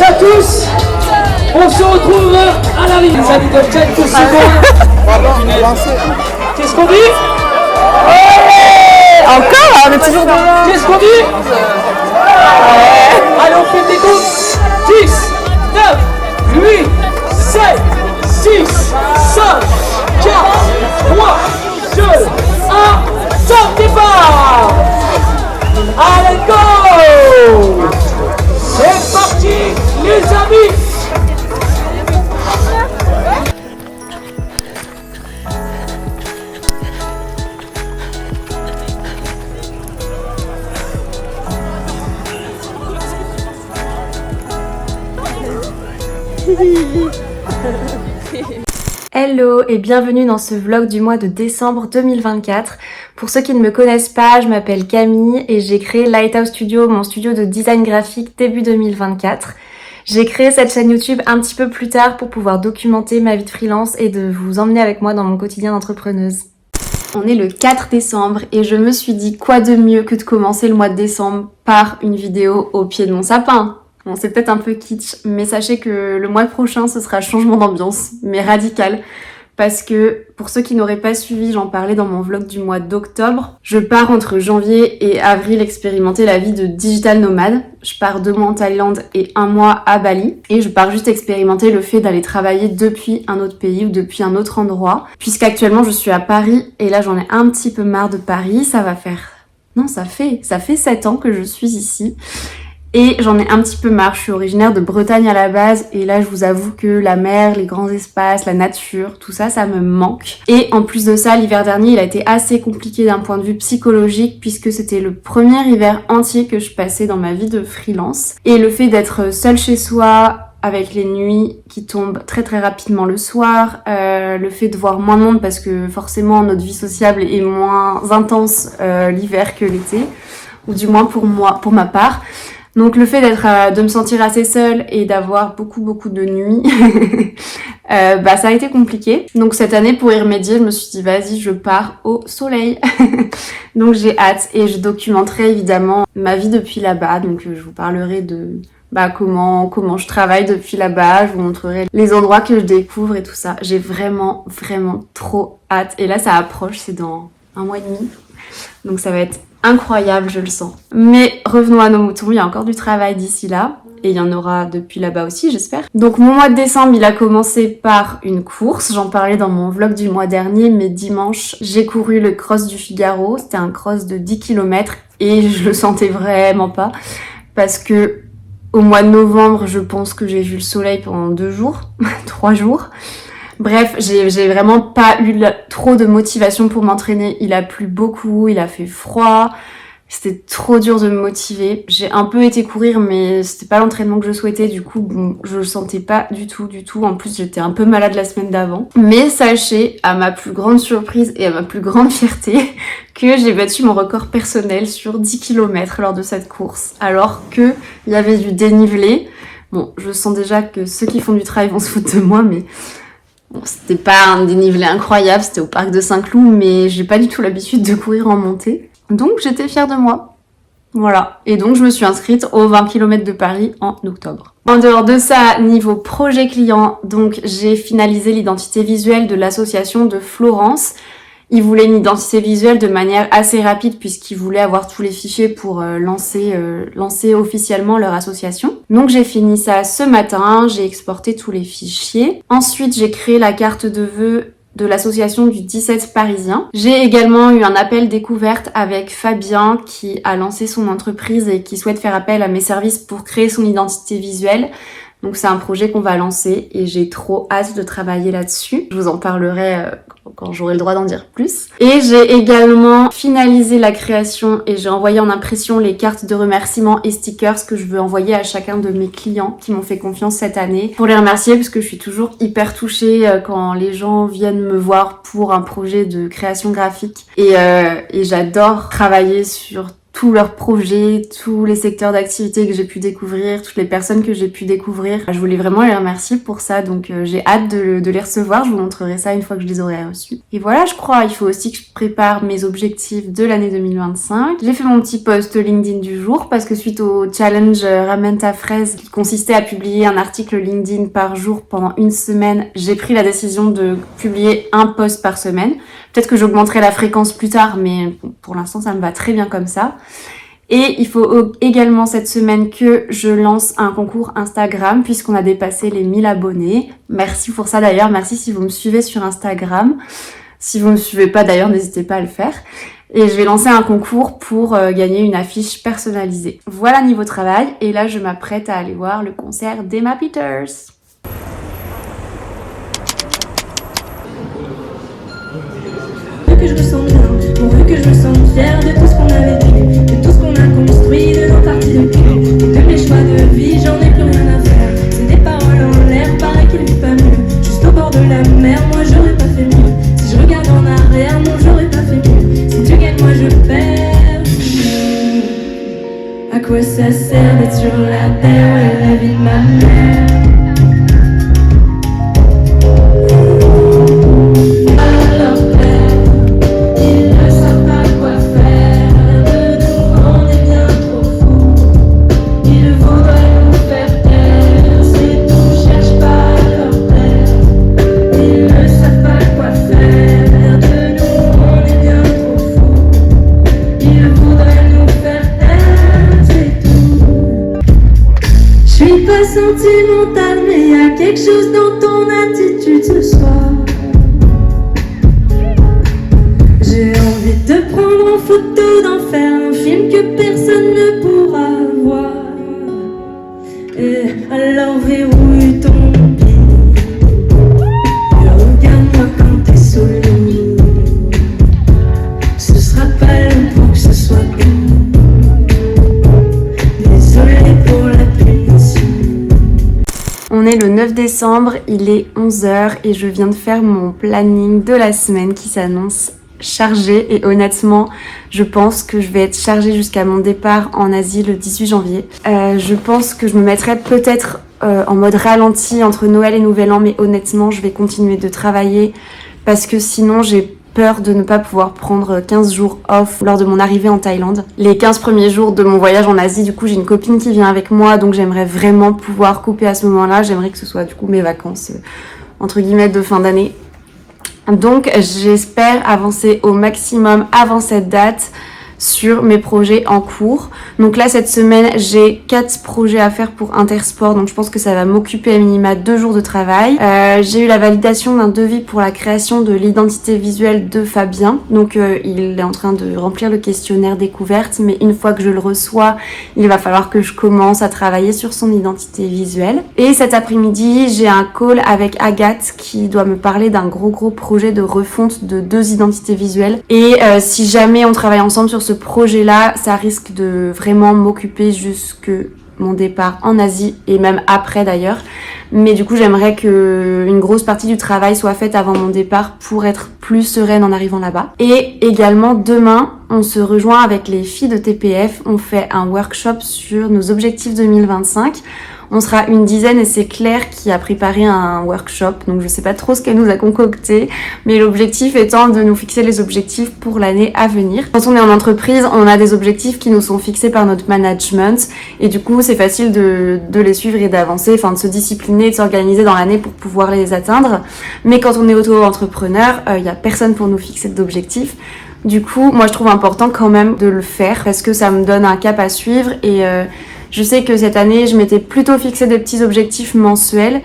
tous à tous. On se retrouve à la ligne. Ça dit de quelques secondes. Qu'est-ce qu'on dit? Encore, on est toujours dans... Qu'est-ce qu'on dit? Allez, on fait des comptes. 10, 9, 8, 7, 6, 5, 4, 3, 2, 1. Top départ. Allez, go. C'est parti, les amis. Hello et bienvenue dans ce vlog du mois de décembre 2024. Pour ceux qui ne me connaissent pas, je m'appelle Camille et j'ai créé Lighthouse Studio, mon studio de design graphique début 2024. J'ai créé cette chaîne YouTube un petit peu plus tard pour pouvoir documenter ma vie de freelance et de vous emmener avec moi dans mon quotidien d'entrepreneuse. On est le 4 décembre et je me suis dit quoi de mieux que de commencer le mois de décembre par une vidéo au pied de mon sapin. Bon, c'est peut-être un peu kitsch, mais sachez que le mois prochain, ce sera changement d'ambiance, mais radical. Parce que, pour ceux qui n'auraient pas suivi, j'en parlais dans mon vlog du mois d'octobre, je pars entre janvier et avril expérimenter la vie de digital nomade. Je pars 2 mois en Thaïlande et 1 mois à Bali. Et je pars juste expérimenter le fait d'aller travailler depuis un autre pays ou depuis un autre endroit. Puisqu'actuellement, je suis à Paris et là, j'en ai un petit peu marre de Paris. Ça fait 7 ans que je suis ici. Et j'en ai un petit peu marre, je suis originaire de Bretagne à la base et là je vous avoue que la mer, les grands espaces, la nature, tout ça, ça me manque. Et en plus de ça, l'hiver dernier, il a été assez compliqué d'un point de vue psychologique puisque c'était le premier hiver entier que je passais dans ma vie de freelance. Et le fait d'être seule chez soi, avec les nuits qui tombent très très rapidement le soir, le fait de voir moins de monde parce que forcément notre vie sociable est moins intense l'hiver que l'été, ou du moins pour moi, pour ma part. Donc le fait de me sentir assez seule et d'avoir beaucoup de nuits, ça a été compliqué. Donc cette année, pour y remédier, je me suis dit vas-y, je pars au soleil. Donc j'ai hâte et je documenterai évidemment ma vie depuis là-bas. Donc je vous parlerai de comment je travaille depuis là-bas. Je vous montrerai les endroits que je découvre et tout ça. J'ai vraiment trop hâte. Et là ça approche, c'est dans 1 mois et demi. Donc ça va être incroyable, je le sens. Mais revenons à nos moutons, il y a encore du travail d'ici là. Et il y en aura depuis là-bas aussi, j'espère. Donc mon mois de décembre, il a commencé par une course. J'en parlais dans mon vlog du mois dernier, mais dimanche, j'ai couru le cross du Figaro. C'était un cross de 10 km et je le sentais vraiment pas. Parce que au mois de novembre, je pense que j'ai vu le soleil pendant 2 jours, 3 jours. Bref, j'ai vraiment pas eu trop de motivation pour m'entraîner. Il a plu beaucoup, il a fait froid. C'était trop dur de me motiver. J'ai un peu été courir, mais c'était pas l'entraînement que je souhaitais. Du coup, bon, je le sentais pas du tout. En plus, j'étais un peu malade la semaine d'avant. Mais sachez, à ma plus grande surprise et à ma plus grande fierté, que j'ai battu mon record personnel sur 10 km lors de cette course. Alors que il y avait du dénivelé. Bon, je sens déjà que ceux qui font du trail vont se foutre de moi, mais... Bon, c'était pas un dénivelé incroyable, c'était au parc de Saint-Cloud, mais j'ai pas du tout l'habitude de courir en montée. Donc j'étais fière de moi. Voilà. Et donc je me suis inscrite aux 20 km de Paris en octobre. En dehors de ça, niveau projet client, donc j'ai finalisé l'identité visuelle de l'association de Florence. Ils voulaient une identité visuelle de manière assez rapide puisqu'ils voulaient avoir tous les fichiers pour lancer officiellement leur association. Donc j'ai fini ça ce matin, j'ai exporté tous les fichiers. Ensuite j'ai créé la carte de vœux de l'association du 17 parisien. J'ai également eu un appel découverte avec Fabien qui a lancé son entreprise et qui souhaite faire appel à mes services pour créer son identité visuelle. Donc c'est un projet qu'on va lancer et j'ai trop hâte de travailler là-dessus. Je vous en parlerai quand j'aurai le droit d'en dire plus. Et j'ai également finalisé la création et j'ai envoyé en impression les cartes de remerciement et stickers que je veux envoyer à chacun de mes clients qui m'ont fait confiance cette année pour les remercier parce que je suis toujours hyper touchée quand les gens viennent me voir pour un projet de création graphique et j'adore travailler sur tous leurs projets, tous les secteurs d'activité que j'ai pu découvrir, toutes les personnes que j'ai pu découvrir. Je voulais vraiment les remercier pour ça, donc j'ai hâte de les recevoir. Je vous montrerai ça une fois que je les aurai reçus. Et voilà, je crois, il faut aussi que je prépare mes objectifs de l'année 2025. J'ai fait mon petit post LinkedIn du jour parce que suite au challenge Ramène ta fraise qui consistait à publier un article LinkedIn par jour pendant une semaine, j'ai pris la décision de publier un post par semaine. Peut-être que j'augmenterai la fréquence plus tard, mais pour l'instant ça me va très bien comme ça. Et il faut également cette semaine que je lance un concours Instagram puisqu'on a dépassé les 1000 abonnés. Merci pour ça d'ailleurs, merci si vous me suivez sur Instagram. Si vous ne me suivez pas d'ailleurs, n'hésitez pas à le faire. Et je vais lancer un concours pour gagner une affiche personnalisée. Voilà niveau travail, et là je m'apprête à aller voir le concert d'Emma Peters. Que je ressens bien, pourvu que je me sente fière de tout ce qu'on a vécu, de tout ce qu'on a construit, de nos parties de cul, et de mes choix de vie, j'en ai plus rien à faire. C'est des paroles en l'air, paraît qu'il vit pas mieux, juste au bord de la mer, moi j'aurais pas fait mieux. Si je regarde en arrière, non j'aurais pas fait mieux. Si tu gagnes, moi je perds. À quoi ça sert d'être sur la terre, ouais, la vie de ma mère. Sentimental, mais y a quelque chose dans ton attitude ce soir. J'ai envie de te prendre en photo, d'en faire un film que personne ne pourra voir. Et alors verrouille ton pied et regarde-moi quand t'es solo. Ce sera pas long pour que ce soit bon. Désolée pour la punition. On est le 9 décembre, il est 11h et je viens de faire mon planning de la semaine qui s'annonce chargé, et honnêtement je pense que je vais être chargée jusqu'à mon départ en Asie le 18 janvier. Je pense que je me mettrai peut-être en mode ralenti entre Noël et Nouvel An, mais honnêtement je vais continuer de travailler parce que sinon j'ai peur de ne pas pouvoir prendre 15 jours off lors de mon arrivée en Thaïlande. Les 15 premiers jours de mon voyage en Asie, du coup j'ai une copine qui vient avec moi, donc j'aimerais vraiment pouvoir couper à ce moment-là. J'aimerais que ce soit du coup mes vacances entre guillemets de fin d'année. Donc j'espère avancer au maximum avant cette date sur mes projets en cours. Donc là cette semaine j'ai 4 projets à faire pour Intersport, donc je pense que ça va m'occuper à minima 2 jours de travail. J'ai eu la validation d'un devis pour la création de l'identité visuelle de Fabien, donc il est en train de remplir le questionnaire découverte, mais une fois que je le reçois il va falloir que je commence à travailler sur son identité visuelle. Et cet après-midi j'ai un call avec Agathe qui doit me parler d'un gros projet de refonte de 2 identités visuelles, et si jamais on travaille ensemble sur ce projet-là, ça risque de vraiment m'occuper jusque mon départ en Asie et même après d'ailleurs. Mais du coup, j'aimerais que une grosse partie du travail soit faite avant mon départ pour être plus sereine en arrivant là-bas. Et également, demain, on se rejoint avec les filles de TPF. On fait un workshop sur nos objectifs 2025. On sera une dizaine et c'est Claire qui a préparé un workshop, donc je sais pas trop ce qu'elle nous a concocté, mais l'objectif étant de nous fixer les objectifs pour l'année à venir. Quand on est en entreprise, on a des objectifs qui nous sont fixés par notre management et du coup c'est facile de les suivre et d'avancer, enfin de se discipliner, de s'organiser dans l'année pour pouvoir les atteindre. Mais quand on est auto-entrepreneur, y a personne pour nous fixer d'objectifs. Du coup, moi je trouve important quand même de le faire parce que ça me donne un cap à suivre et je sais que cette année, je m'étais plutôt fixé des petits objectifs mensuels.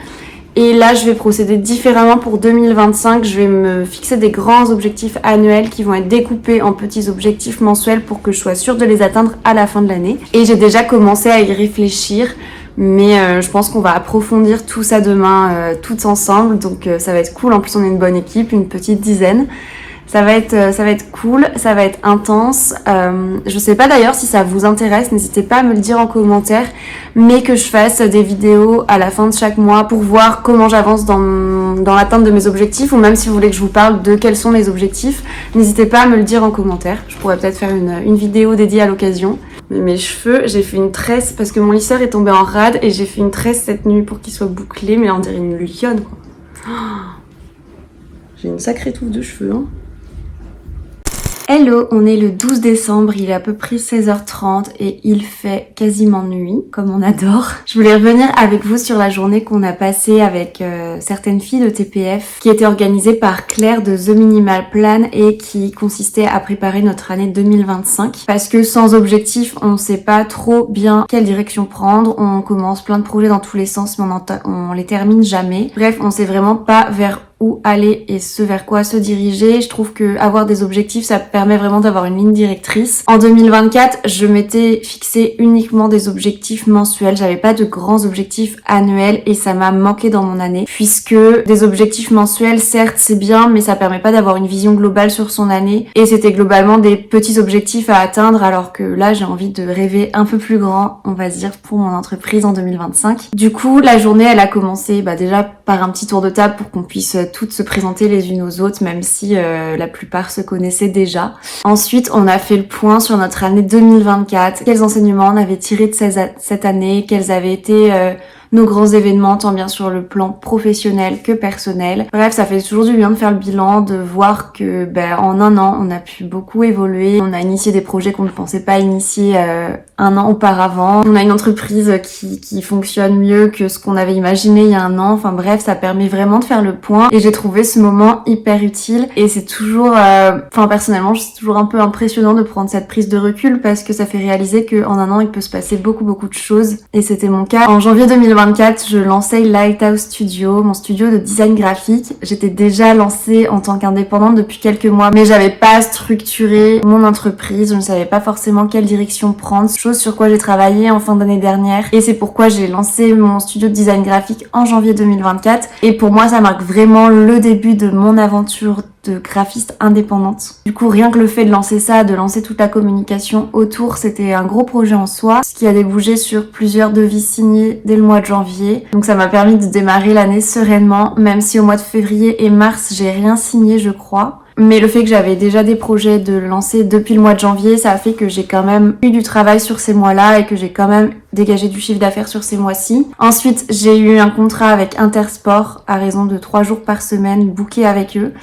Et là, je vais procéder différemment pour 2025. Je vais me fixer des grands objectifs annuels qui vont être découpés en petits objectifs mensuels pour que je sois sûre de les atteindre à la fin de l'année. Et j'ai déjà commencé à y réfléchir. Mais je pense qu'on va approfondir tout ça demain toutes ensemble. Donc ça va être cool. En plus, on est une bonne équipe, une petite dizaine. Ça va être cool, ça va être intense. Je sais pas d'ailleurs si ça vous intéresse, n'hésitez pas à me le dire en commentaire, mais que je fasse des vidéos à la fin de chaque mois pour voir comment j'avance dans l'atteinte de mes objectifs, ou même si vous voulez que je vous parle de quels sont mes objectifs, n'hésitez pas à me le dire en commentaire. Je pourrais peut-être faire une vidéo dédiée à l'occasion. Mais mes cheveux, j'ai fait une tresse parce que mon lisseur est tombé en rade et j'ai fait une tresse cette nuit pour qu'il soit bouclé, mais là on dirait une lionne quoi. J'ai une sacrée touffe de cheveux hein. Hello, on est le 12 décembre, il est à peu près 16h30 et il fait quasiment nuit, comme on adore. Je voulais revenir avec vous sur la journée qu'on a passée avec certaines filles de TPF, qui était organisée par Claire de The Minimal Plan et qui consistait à préparer notre année 2025. Parce que sans objectif, on sait pas trop bien quelle direction prendre, on commence plein de projets dans tous les sens mais on les termine jamais. Bref, on sait vraiment pas vers où aller et ce vers quoi se diriger. Je trouve que avoir des objectifs, ça permet vraiment d'avoir une ligne directrice. En 2024, je m'étais fixé uniquement des objectifs mensuels. J'avais pas de grands objectifs annuels et ça m'a manqué dans mon année, puisque des objectifs mensuels, certes, c'est bien, mais ça permet pas d'avoir une vision globale sur son année. Et c'était globalement des petits objectifs à atteindre, alors que là, j'ai envie de rêver un peu plus grand, on va dire, pour mon entreprise en 2025. Du coup, la journée, elle a commencé déjà par un petit tour de table pour qu'on puisse toutes se présenter les unes aux autres, même si la plupart se connaissaient déjà. Ensuite, on a fait le point sur notre année 2024, quels enseignements on avait tirés de cette année, quels avaient été nos grands événements, tant bien sur le plan professionnel que personnel. Bref, ça fait toujours du bien de faire le bilan, de voir que en un an, on a pu beaucoup évoluer. On a initié des projets qu'on ne pensait pas initier un an auparavant. On a une entreprise qui fonctionne mieux que ce qu'on avait imaginé il y a un an. Enfin bref, ça permet vraiment de faire le point. Et j'ai trouvé ce moment hyper utile. Et c'est toujours, personnellement, c'est toujours un peu impressionnant de prendre cette prise de recul parce que ça fait réaliser qu'en un an, il peut se passer beaucoup de choses. Et c'était mon cas. En janvier 2024, je lançais Lighthouse Studio, mon studio de design graphique. J'étais déjà lancée en tant qu'indépendante depuis quelques mois, mais j'avais pas structuré mon entreprise, je ne savais pas forcément quelle direction prendre, chose sur quoi j'ai travaillé en fin d'année dernière. Et c'est pourquoi j'ai lancé mon studio de design graphique en janvier 2024. Et pour moi, ça marque vraiment le début de mon aventure de graphiste indépendante. Du coup, rien que le fait de lancer ça, de lancer toute la communication autour, c'était un gros projet en soi, ce qui a débouché sur plusieurs devis signés dès le mois de janvier. Donc ça m'a permis de démarrer l'année sereinement, même si au mois de février et mars, j'ai rien signé, je crois. Mais le fait que j'avais déjà des projets de lancer depuis le mois de janvier, ça a fait que j'ai quand même eu du travail sur ces mois-là et que j'ai quand même dégagé du chiffre d'affaires sur ces mois-ci. Ensuite, j'ai eu un contrat avec Intersport à raison de 3 jours par semaine booké avec eux.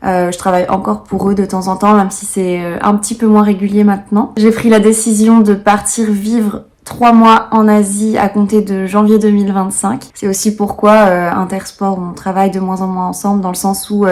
Je travaille encore pour eux de temps en temps, même si c'est un petit peu moins régulier maintenant. J'ai pris la décision de partir vivre 3 mois en Asie à compter de janvier 2025. C'est aussi pourquoi Intersport, on travaille de moins en moins ensemble, dans le sens où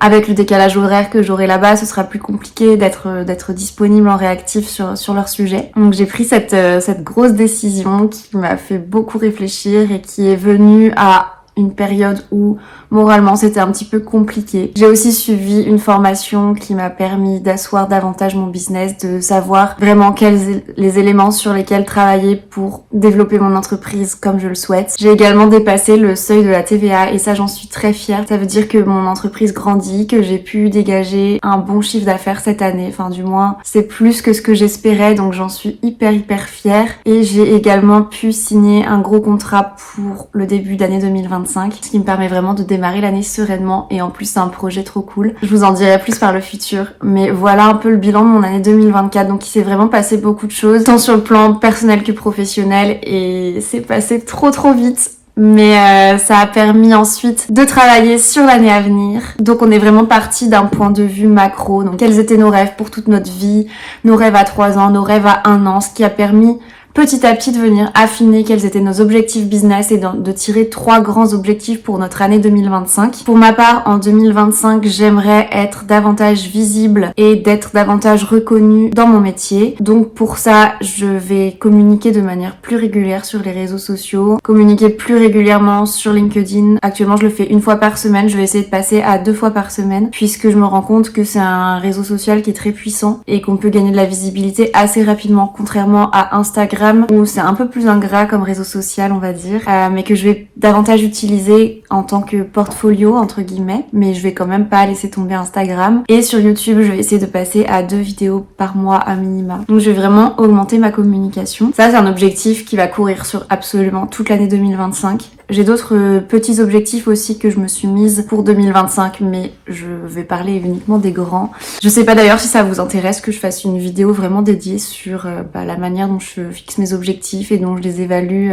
avec le décalage horaire que j'aurai là-bas, ce sera plus compliqué d'être disponible en réactif sur leur sujet. Donc j'ai pris cette grosse décision qui m'a fait beaucoup réfléchir et qui est venue à une période où moralement c'était un petit peu compliqué. J'ai aussi suivi une formation qui m'a permis d'asseoir davantage mon business, de savoir vraiment quels les éléments sur lesquels travailler pour développer mon entreprise comme je le souhaite. J'ai également dépassé le seuil de la TVA et ça j'en suis très fière. Ça veut dire que mon entreprise grandit, que j'ai pu dégager un bon chiffre d'affaires cette année. Enfin du moins c'est plus que ce que j'espérais, donc j'en suis hyper fière. Et j'ai également pu signer un gros contrat pour le début d'année 2025, ce qui me permet vraiment de démarrer l'année sereinement et en plus c'est un projet trop cool. Je vous en dirai plus par le futur, mais voilà un peu le bilan de mon année 2024. Donc il s'est vraiment passé beaucoup de choses, tant sur le plan personnel que professionnel, et c'est passé trop vite. Mais ça a permis ensuite de travailler sur l'année à venir. Donc on est vraiment parti d'un point de vue macro. Donc quels étaient nos rêves pour toute notre vie, nos rêves à 3 ans, nos rêves à 1 an, ce qui a permis petit à petit de venir affiner quels étaient nos objectifs business et de tirer 3 grands objectifs pour notre année 2025. Pour ma part, en 2025, j'aimerais être davantage visible et d'être davantage reconnue dans mon métier. Donc pour ça, je vais communiquer de manière plus régulière sur les réseaux sociaux, communiquer plus régulièrement sur LinkedIn. Actuellement, je le fais 1 fois par semaine. Je vais essayer de passer à 2 fois par semaine puisque je me rends compte que c'est un réseau social qui est très puissant et qu'on peut gagner de la visibilité assez rapidement, contrairement à Instagram Instagram où c'est un peu plus ingrat comme réseau social, on va dire, mais que je vais davantage utiliser en tant que portfolio, entre guillemets, mais je vais quand même pas laisser tomber Instagram. Et sur YouTube, je vais essayer de passer à 2 vidéos par mois à minima. Donc je vais vraiment augmenter ma communication. Ça, c'est un objectif qui va courir sur absolument toute l'année 2025. J'ai d'autres petits objectifs aussi que je me suis mise pour 2025, mais je vais parler uniquement des grands. Je sais pas d'ailleurs si ça vous intéresse que je fasse une vidéo vraiment dédiée sur la manière dont je fixe mes objectifs et dont je les évalue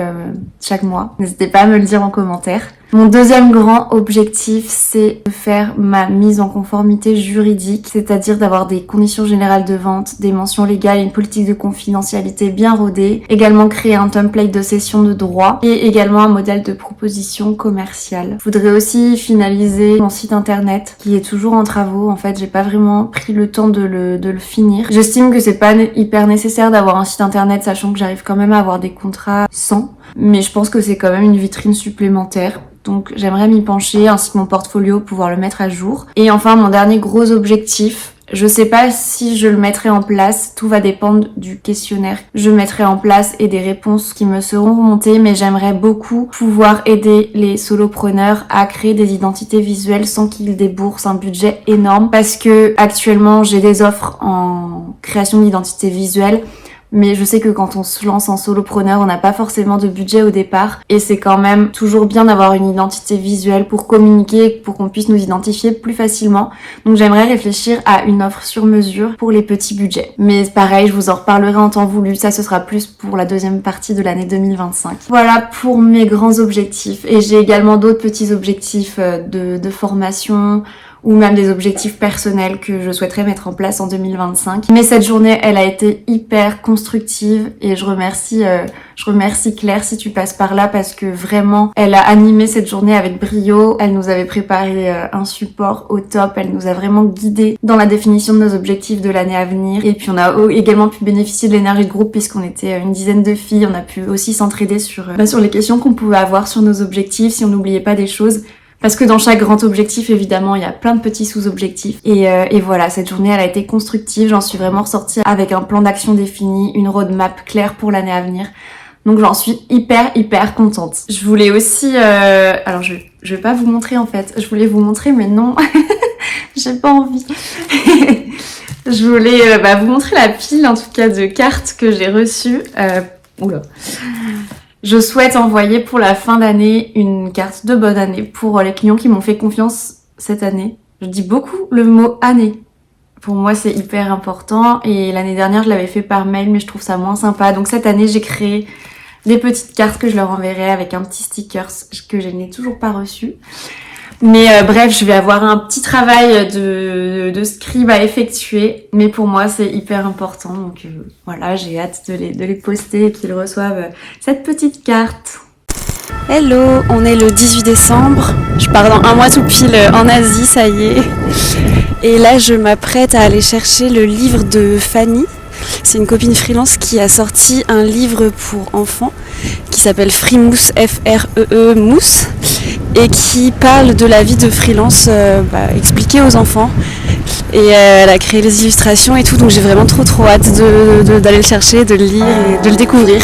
chaque mois. N'hésitez pas à me le dire en commentaire. Mon deuxième grand objectif, c'est de faire ma mise en conformité juridique, c'est-à-dire d'avoir des conditions générales de vente, des mentions légales et une politique de confidentialité bien rodée, également créer un template de cession de droit et également un modèle de proposition commerciale. Je voudrais aussi finaliser mon site internet qui est toujours en travaux. En fait, j'ai pas vraiment pris le temps de le finir. J'estime que c'est pas hyper nécessaire d'avoir un site internet, sachant que j'arrive quand même à avoir des contrats sans, mais je pense que c'est quand même une vitrine supplémentaire. Donc j'aimerais m'y pencher, ainsi que mon portfolio, pouvoir le mettre à jour. Et enfin, mon dernier gros objectif, je sais pas si je le mettrai en place, tout va dépendre du questionnaire que je mettrai en place et des réponses qui me seront remontées, mais j'aimerais beaucoup pouvoir aider les solopreneurs à créer des identités visuelles sans qu'ils déboursent un budget énorme, parce que actuellement j'ai des offres en création d'identité visuelle, mais je sais que quand on se lance en solopreneur, on n'a pas forcément de budget au départ et c'est quand même toujours bien d'avoir une identité visuelle pour communiquer, pour qu'on puisse nous identifier plus facilement. Donc j'aimerais réfléchir à une offre sur mesure pour les petits budgets. Mais pareil, je vous en reparlerai en temps voulu, ça ce sera plus pour la deuxième partie de l'année 2025. Voilà pour mes grands objectifs et j'ai également d'autres petits objectifs de formation, ou même des objectifs personnels que je souhaiterais mettre en place en 2025. Mais cette journée, elle a été hyper constructive et je remercie Claire si tu passes par là parce que vraiment, elle a animé cette journée avec brio. Elle nous avait préparé un support au top. Elle nous a vraiment guidés dans la définition de nos objectifs de l'année à venir. Et puis on a également pu bénéficier de l'énergie de groupe puisqu'on était une dizaine de filles. On a pu aussi s'entraider sur les questions qu'on pouvait avoir sur nos objectifs si on n'oubliait pas des choses. Parce que dans chaque grand objectif, évidemment, il y a plein de petits sous-objectifs. Et voilà, cette journée, elle a été constructive. J'en suis vraiment ressortie avec un plan d'action défini, une roadmap claire pour l'année à venir. Donc j'en suis hyper contente. Je voulais aussi... Alors je vais pas vous montrer en fait. Je voulais vous montrer, mais non. J'ai pas envie. Je voulais vous montrer la pile, en tout cas, de cartes que j'ai reçues. Oula. Je souhaite envoyer pour la fin d'année une carte de bonne année pour les clients qui m'ont fait confiance cette année. Je dis beaucoup le mot année. Pour moi, c'est hyper important et l'année dernière, je l'avais fait par mail, mais je trouve ça moins sympa. Donc cette année, j'ai créé des petites cartes que je leur enverrai avec un petit sticker que je n'ai toujours pas reçu. Mais bref, je vais avoir un petit travail de scribe à effectuer, mais pour moi c'est hyper important, donc voilà, j'ai hâte de les poster et qu'ils reçoivent cette petite carte. Hello, on est le 18 décembre, je pars dans un mois tout pile en Asie, ça y est. Et là je m'apprête à aller chercher le livre de Fanny. C'est une copine freelance qui a sorti un livre pour enfants qui s'appelle Freemousse, F-R-E-E Mousse, et qui parle de la vie de freelance expliquée aux enfants. Et elle a créé les illustrations et tout, donc j'ai vraiment trop hâte d'aller le chercher, de le lire et de le découvrir.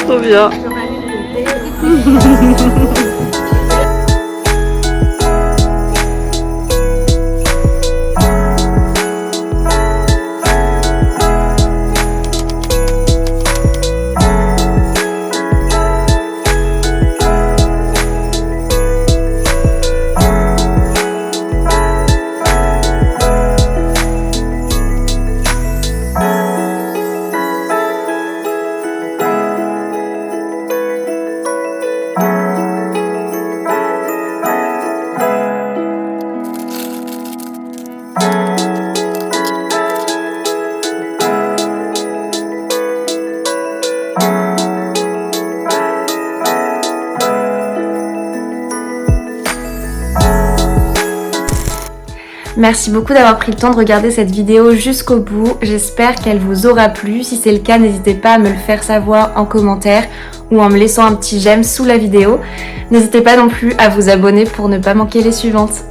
Trop bien. Merci beaucoup d'avoir pris le temps de regarder cette vidéo jusqu'au bout. J'espère qu'elle vous aura plu. Si c'est le cas, n'hésitez pas à me le faire savoir en commentaire ou en me laissant un petit j'aime sous la vidéo. N'hésitez pas non plus à vous abonner pour ne pas manquer les suivantes.